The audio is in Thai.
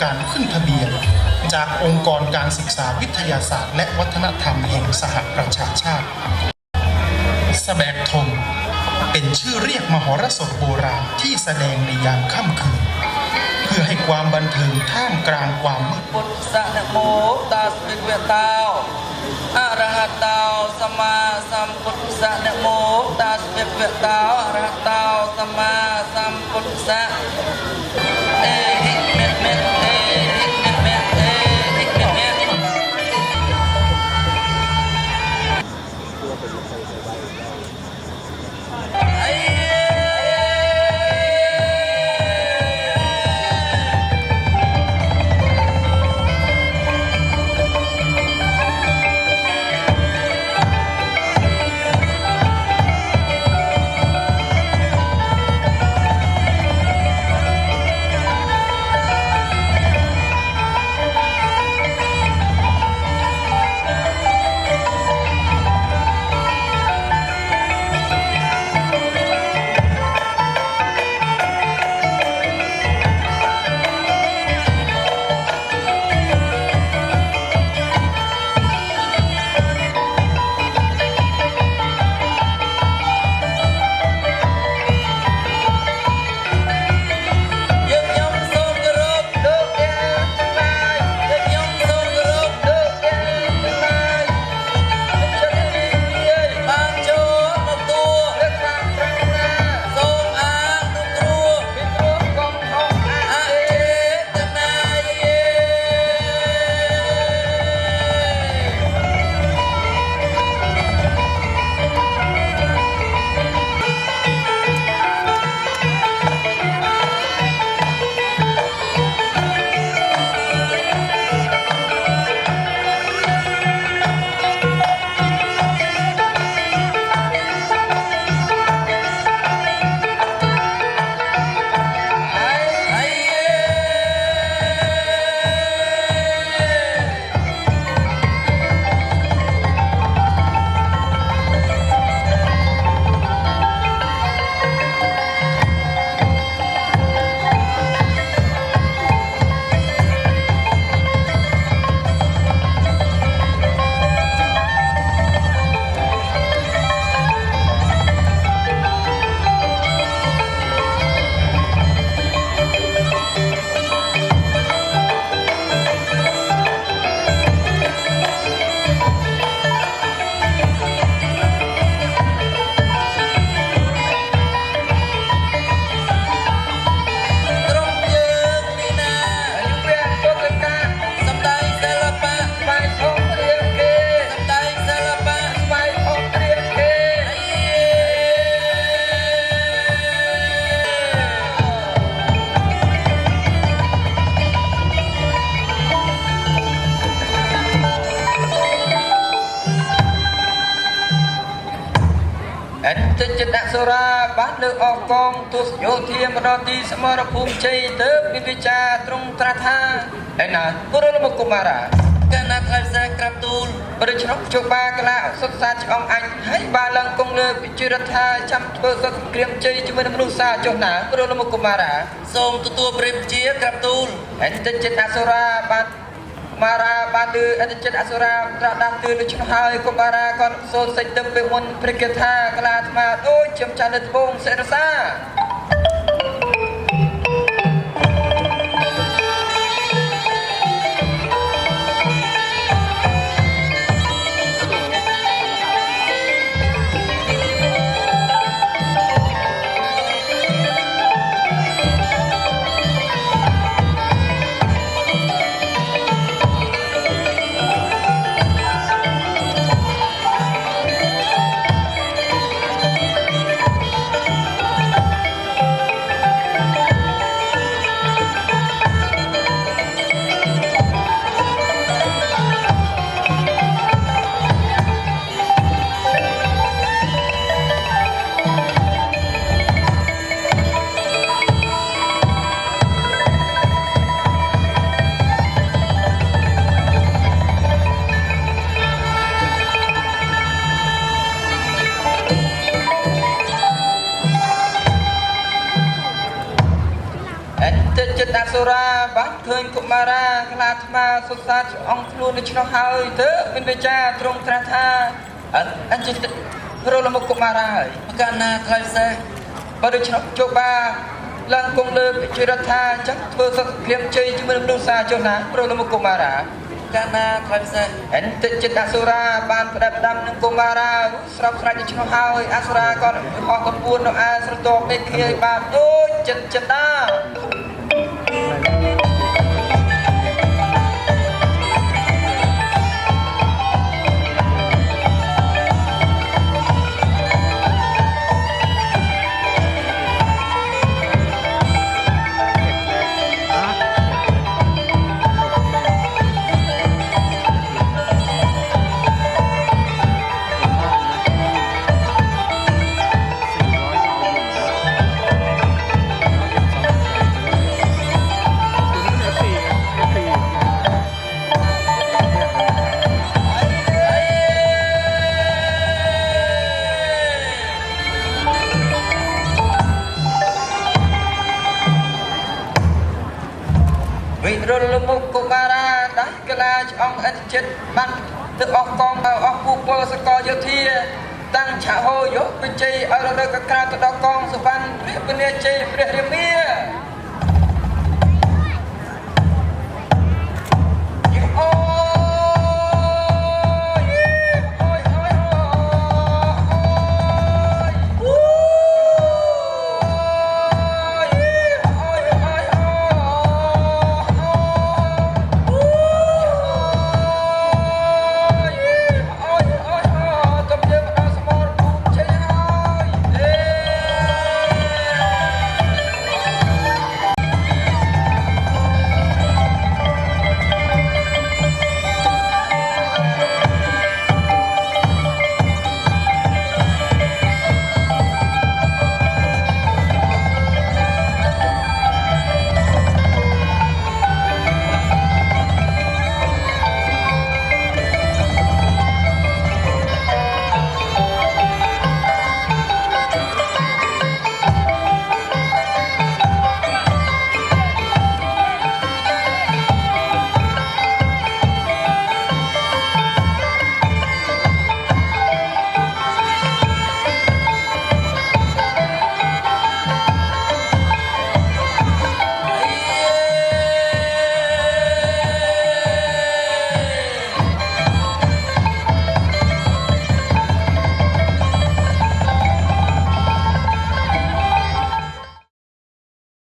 การขึ้นทะเบียนจากองค์กรการศึกษาวิทยาศาสตร์และวัฒนธรรมแห่งสหประชาชาติสแบกธงเป็นชื่อเรียกมหรสพโบราณที่แสดงในยามค่ำคืนเพื่อให้ความบันเทิงท่ามกลางความมืดพุทธะนะโมตัสสะภะคะวะโตอะระหะโตสัมมาสัมพุทธัสสะนะโมตัสสะภะคะวะโตอะระหะโตสัมมาสัมพุทธัสสะเอหิเมะเมะเอหิเมะเมะเอหิเมะเมะจิตตสุราบ้านเลือกออกกองตุสโยเทียมรอตีสมรภูมิใจเติบวิจาตรงตรัสาไอ้นากุรลมกุมาระการนับไล่แสกระตูลบริชนกโจบากล่าวสุดสาจองอันให้บาลังกงเลือกจิรธาจำเปิดสเกรียมใจจมือมนุษย์สาจนากุรลมกุมาระทรงตัวบริมเจียกระตูลเห็นจิตตสุราบ้านมาราบาลืออันเจตอสุราตระดับตื่นชนหายกุมาราก่อนโซนใส่เต็มไปมนพริกธากลาธมาโอ้ยจำจันทร์บงเสรซาสุรา បានឃើញកុមារាខ្លាថ្មសុសាអង្គខ្លួននៅឆ្នោះហើយទើបមានវិចារទ្រង់ត្រាស់ថាអញ្ចឹងរលមកកុមារាហើយកាលណាថ្លៃសេះបើដូច្នោះជបាឡើងគង់លើជារដ្ឋាចឹងធ្វើសក្តិជ័យជាមួយនឹងមនុស្សសាចុះណារលមកកុមារាកាលណាថ្លៃសេះអន្តិចិត្តអសុរាបានផ្ដាប់ដាំនឹងកុមារាស្រោបស្រេចនៅឆ្នោះហើយអសុរាក៏អស់កំពួននៅឯស្រទាប់នេះគ្នាបានដូចចិត្តចិត្តដាវិរលមុខកុមារាដាស់កលាឆ្អងអតិចិត្តបានទឹកអស់កងអស់ពូពលសកលយោធាតាំងឆហោយកវិជ័យឲ្យរកក្រៅទៅដល់កងសុវណ្ណព្រះពលាជ័យព្រះរាមា